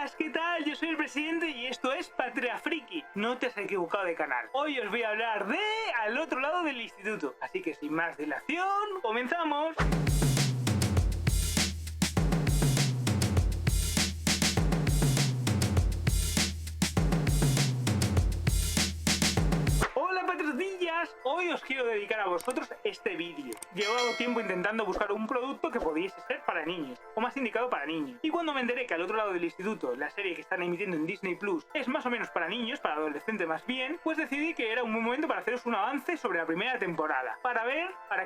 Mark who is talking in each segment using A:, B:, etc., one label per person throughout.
A: Buenas, ¿qué tal? Yo soy el presidente y esto es Patria Friki. No te has equivocado de canal. Hoy os voy a hablar de Al otro lado del instituto. Así que sin más dilación, ¡comenzamos! Hoy os quiero dedicar a vosotros este vídeo. Llevaba tiempo intentando buscar un producto que pudiese ser para niños, o más indicado para niños. Y cuando me enteré que Al otro lado del instituto, la serie que están emitiendo en Disney Plus, es más o menos para niños, para adolescentes más bien, pues decidí que era un buen momento para haceros un avance sobre la primera temporada. Para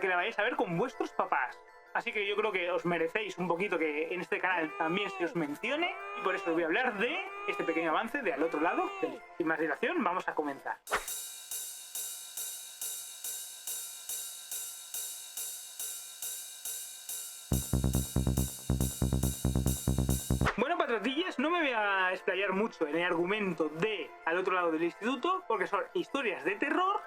A: que la vayáis a ver con vuestros papás. Así que yo creo que os merecéis un poquito que en este canal también se os mencione, y por eso os voy a hablar de este pequeño avance de Al otro lado del... Sin más dilación, vamos a comenzar. Patratillas, no me voy a explayar mucho en el argumento de Al otro lado del instituto, porque son historias de terror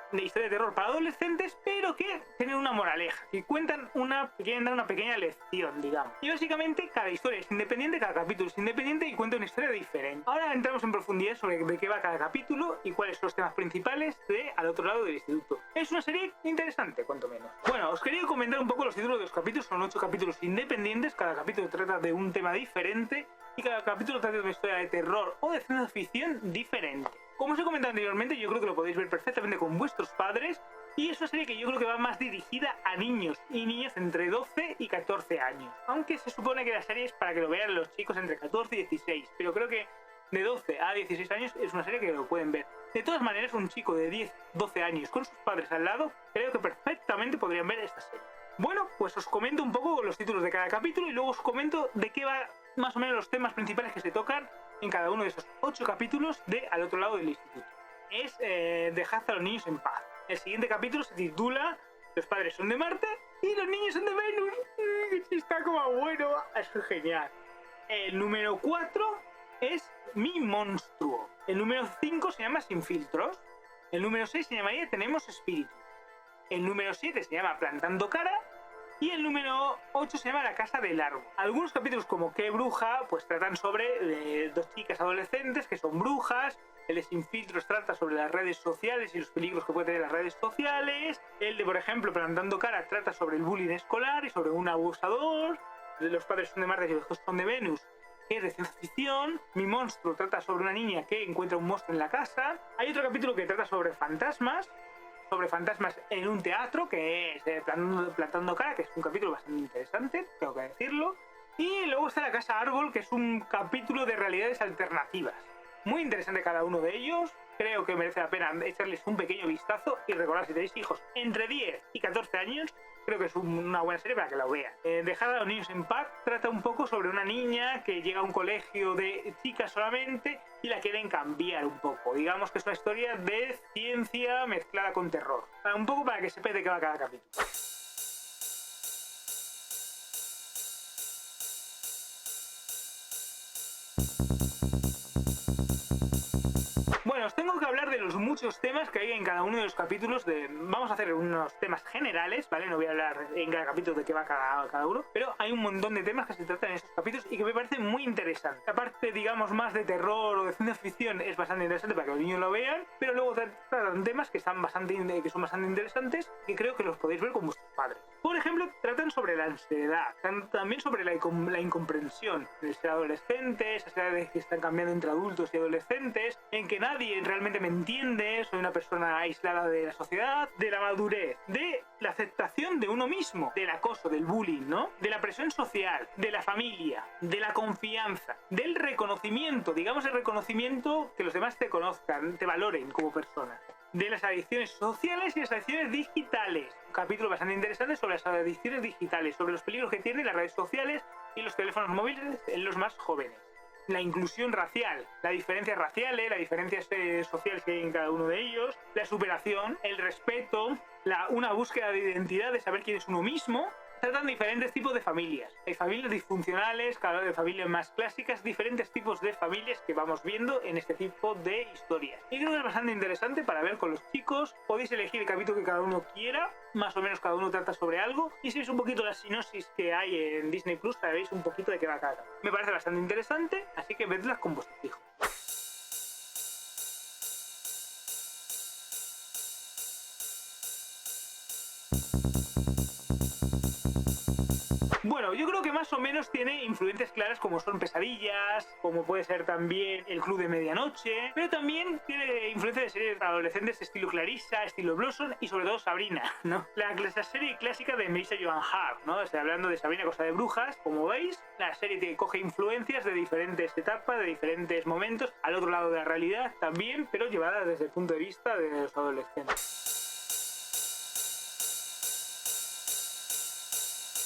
A: para adolescentes, pero que tienen una moraleja, que quieren dar una pequeña lección, digamos. Y básicamente cada historia es independiente, cada capítulo es independiente y cuenta una historia diferente. Ahora entramos en profundidad sobre de qué va cada capítulo y cuáles son los temas principales de Al otro lado del instituto. Es una serie interesante, cuanto menos. Bueno, os quería comentar un poco los títulos de los capítulos. Son 8 capítulos independientes, cada capítulo trata de un tema diferente y cada capítulo trata de una historia de terror o de ciencia ficción diferente. Como os he comentado anteriormente, yo creo que lo podéis ver perfectamente con vuestros padres, y es una serie que yo creo que va más dirigida a niños y niñas entre 12 y 14 años. Aunque se supone que la serie es para que lo vean los chicos entre 14 y 16, pero creo que de 12 a 16 años es una serie que lo pueden ver. De todas maneras, un chico de 10, 12 años con sus padres al lado, creo que perfectamente podrían ver esta serie. Bueno, pues os comento un poco los títulos de cada capítulo y luego os comento de qué va más o menos los temas principales que se tocan en cada uno de esos 8 capítulos de Al otro lado del instituto. Es Dejad a los niños en paz. El siguiente capítulo se titula Los padres son de Marte y los niños son de Venus. Está como bueno, eso es genial. El número 4 es Mi monstruo. El número 5 se llama Sin filtros. El número 6 se llamaría Tenemos espíritu. El número 7 se llama Plantando cara. Y el número 8 se llama La casa del árbol. Algunos capítulos como Qué bruja pues tratan sobre dos chicas adolescentes que son brujas. El de Sin filtros trata sobre las redes sociales y los peligros que pueden tener las redes sociales. El de, por ejemplo, Plantando cara trata sobre el bullying escolar y sobre un abusador. Los padres son de Marte y los hijos son de Venus, que es de ciencia ficción. Mi monstruo trata sobre una niña que encuentra un monstruo en la casa. Hay otro capítulo que trata sobre fantasmas en un teatro, que es Plantando cara, que es un capítulo bastante interesante, tengo que decirlo. Y luego está La casa árbol, que es un capítulo de realidades alternativas. Muy interesante cada uno de ellos. Creo que merece la pena echarles un pequeño vistazo y recordar, si tenéis hijos entre 10 y 14 años, creo que es una buena serie para que la vean. Dejar a los niños en paz trata un poco sobre una niña que llega a un colegio de chicas solamente y la quieren cambiar un poco. Digamos que es una historia de ciencia mezclada con terror. Un poco para que sepáis de qué va cada capítulo. Bueno, os tengo que hablar de los muchos temas que hay en cada uno de los capítulos. Vamos a hacer unos temas generales, ¿vale? No voy a hablar en cada capítulo de qué va cada uno, pero hay un montón de temas que se tratan en esos capítulos y que me parecen muy interesantes. La parte, digamos, más de terror o de ciencia ficción es bastante interesante para que los niños lo vean, pero luego tratan temas que son bastante interesantes y que creo que los podéis ver con vuestros padres. Por ejemplo, tratan sobre la ansiedad, también sobre la incomprensión de ser adolescentes, esas edades que están cambiando entre adultos y adolescentes, en que nadie realmente me entiende, soy una persona aislada de la sociedad, de la madurez, de la aceptación de uno mismo, del acoso, del bullying, ¿no? De la presión social, de la familia, de la confianza, del reconocimiento, digamos el reconocimiento, que los demás te conozcan, te valoren como persona. De las adicciones sociales y las adicciones digitales. Un capítulo bastante interesante sobre las adicciones digitales, sobre los peligros que tienen las redes sociales y los teléfonos móviles en los más jóvenes. La inclusión racial, las diferencias raciales, las diferencias sociales que hay en cada uno de ellos, la superación, el respeto, una búsqueda de identidad, de saber quién es uno mismo, Tratan diferentes tipos de familias. Hay familias disfuncionales, claro, de familias más clásicas, diferentes tipos de familias que vamos viendo en este tipo de historias. Y creo que es bastante interesante para ver con los chicos. Podéis elegir el capítulo que cada uno quiera, más o menos cada uno trata sobre algo, y si veis un poquito la sinopsis que hay en Disney Plus, sabéis un poquito de qué va cada capítulo. Me parece bastante interesante, así que vedlas con vuestros hijos. Bueno, yo creo que más o menos tiene influencias claras como son Pesadillas, como puede ser también El Club de Medianoche, pero también tiene influencia de series adolescentes estilo Clarissa, estilo Blossom y sobre todo Sabrina, ¿no? La serie clásica de Melissa Joan Hart, ¿no? Estoy hablando de Sabrina, Cosa de Brujas, como veis, la serie coge influencias de diferentes etapas, de diferentes momentos, al otro lado de la realidad también, pero llevadas desde el punto de vista de los adolescentes.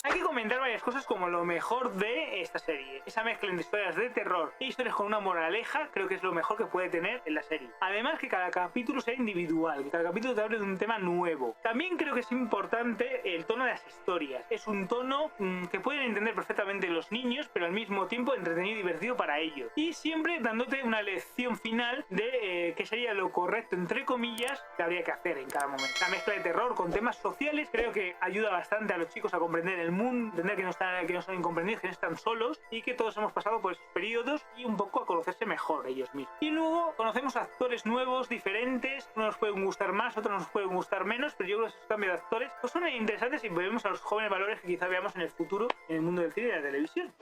A: Hay que comentar varias cosas como lo mejor de esta serie. Esa mezcla entre historias de terror e historias con una moraleja creo que es lo mejor que puede tener en la serie. Además que cada capítulo sea individual, que cada capítulo te hable de un tema nuevo. También creo que es importante el tono de las historias. Es un tono que pueden entender perfectamente los niños, pero al mismo tiempo entretenido y divertido para ellos. Y siempre dándote una lección final de qué sería lo correcto, entre comillas, que habría que hacer en cada momento. La mezcla de terror con temas sociales creo que ayuda bastante a los chicos a comprender el mundo, entender que no son incomprendidos, que no están solos y que todos hemos pasado por esos periodos y un poco a conocerse mejor ellos mismos. Y luego conocemos actores nuevos, diferentes, unos nos pueden gustar más, otros nos pueden gustar menos, pero yo creo que esos cambios de actores pues son interesantes y vemos a los jóvenes valores que quizá veamos en el futuro en el mundo del cine y de la televisión.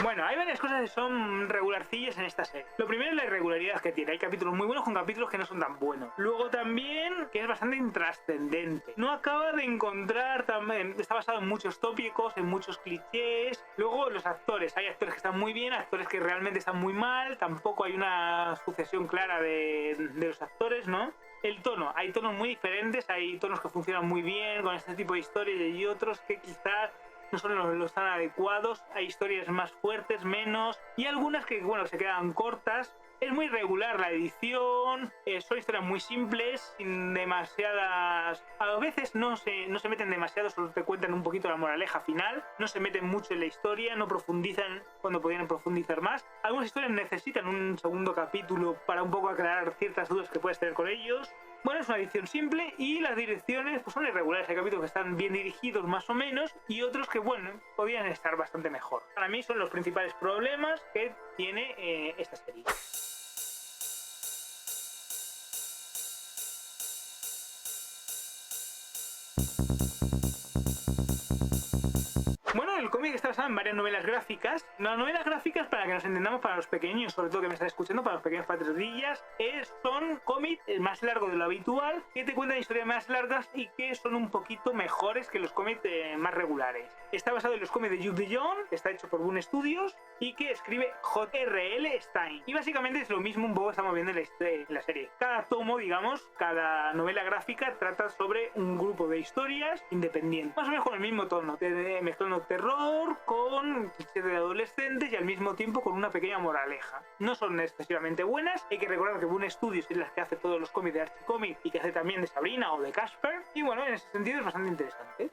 A: Bueno, hay varias cosas que son regularcillas en esta serie. Lo primero es la irregularidad que tiene. Hay capítulos muy buenos con capítulos que no son tan buenos. Luego también que es bastante intrascendente. No acaba de encontrar también... Está basado en muchos tópicos, en muchos clichés. Luego los actores. Hay actores que están muy bien, actores que realmente están muy mal. Tampoco hay una sucesión clara de los actores, ¿no? El tono. Hay tonos muy diferentes. Hay tonos que funcionan muy bien con este tipo de historias y otros que quizás no son los tan adecuados, hay historias más fuertes, menos, y algunas que, bueno, se quedan cortas. Es muy regular la edición, son historias muy simples, sin demasiadas... A veces no se meten demasiado, solo te cuentan un poquito la moraleja final, no se meten mucho en la historia, no profundizan cuando podrían profundizar más. Algunas historias necesitan un segundo capítulo para un poco aclarar ciertas dudas que puedes tener con ellos. Bueno, es una edición simple y las direcciones pues son irregulares. Hay capítulos que están bien dirigidos más o menos y otros que, bueno, podrían estar bastante mejor. Para mí son los principales problemas que tiene esta serie. Bueno, el cómic está basado en varias novelas gráficas. Las novelas gráficas, para que nos entendamos, para los pequeños, sobre todo que me están escuchando, para los pequeños patrullillas, son cómics más largos de lo habitual, que te cuentan historias más largas y que son un poquito mejores que los cómics más regulares. Está basado en los cómics de Jude Dillon, que está hecho por Boom Studios y que escribe J.R.L. Stein. Y básicamente es lo mismo un poco que estamos viendo en la serie. Cada tomo, digamos, cada novela gráfica trata sobre un grupo de historias independientes, más o menos con el mismo tono, mezclando terror con clichés de adolescentes y al mismo tiempo con una pequeña moraleja. No son excesivamente buenas, hay que recordar que Boom Studios es la que hace todos los cómics de Archie Comics y que hace también de Sabrina o de Casper, y bueno, en ese sentido es bastante interesante.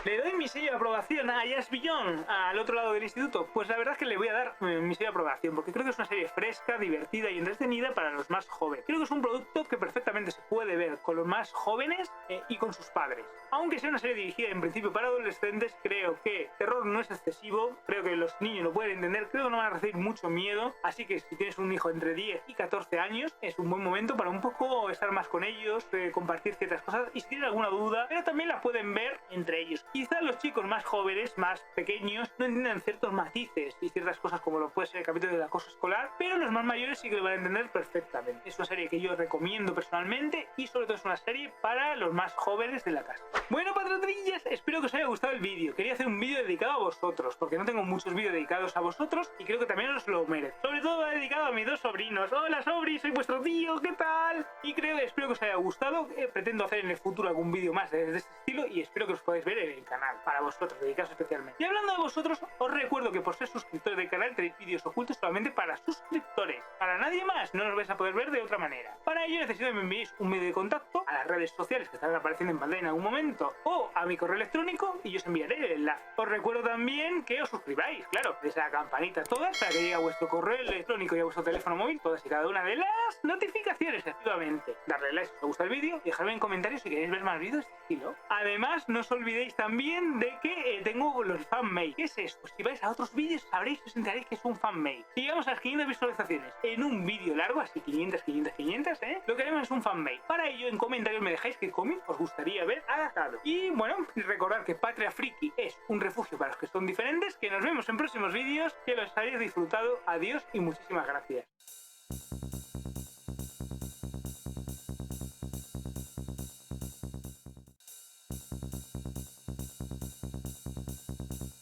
A: ¿Le doy mi sello de aprobación a Just Beyond, al otro lado del instituto? Pues la verdad es que le voy a dar mi sello de aprobación, porque creo que es una serie fresca, divertida y entretenida para los más jóvenes. Creo que es un producto que perfectamente se puede ver con los más jóvenes y con sus padres. Aunque sea una serie dirigida en principio para adolescentes, creo que terror no es excesivo, creo que los niños lo pueden entender, creo que no van a recibir mucho miedo, así que si tienes un hijo entre 10 y 14 años, es un buen momento para un poco estar más con ellos, compartir ciertas cosas, y si tienen alguna duda, pero también la pueden ver entre ellos. Quizás los chicos más jóvenes, más pequeños, no entienden ciertos matices y ciertas cosas como lo puede ser el capítulo del acoso escolar, pero los más mayores sí que lo van a entender perfectamente. Es una serie que yo recomiendo personalmente y sobre todo es una serie para los más jóvenes de la casa. Bueno, patrullas, espero que os haya gustado el vídeo. Quería hacer un vídeo dedicado a vosotros, porque no tengo muchos vídeos dedicados a vosotros y creo que también os lo merece. Sobre todo dedicado a mis dos sobrinos. Hola, sobri, soy vuestro tío, ¿qué tal? Y espero que os haya gustado. Pretendo hacer en el futuro algún vídeo más de este estilo y espero que os podáis ver en el del canal, para vosotros, dedicados especialmente. Y hablando de vosotros, os recuerdo que por ser suscriptores del canal tenéis vídeos ocultos solamente para suscriptores, para nadie más, no los vais a poder ver de otra manera. Para ello necesito que me enviéis un medio de contacto a las redes sociales que estarán apareciendo en pantalla en algún momento o a mi correo electrónico y yo os enviaré el enlace. Os recuerdo también que os suscribáis, claro, desde la campanita todas para que llegue a vuestro correo electrónico y a vuestro teléfono móvil todas y cada una de las notificaciones activamente. Darle like si os gusta el vídeo y dejadme en comentarios si queréis ver más vídeos de este estilo. Además, no os olvidéis también de que tengo los fanmade. ¿Qué es esto? Si vais a otros vídeos sabréis y os enteraréis que es un fanmade. Si llegamos a las 500 visualizaciones en un vídeo largo, así 500, lo que haremos es un fanmade. Para ello, en comentarios me dejáis qué cómic os gustaría ver adaptado. Y bueno, recordad que Patria Friki es un refugio para los que son diferentes, que nos vemos en próximos vídeos, que los hayáis disfrutado. Adiós y muchísimas gracias.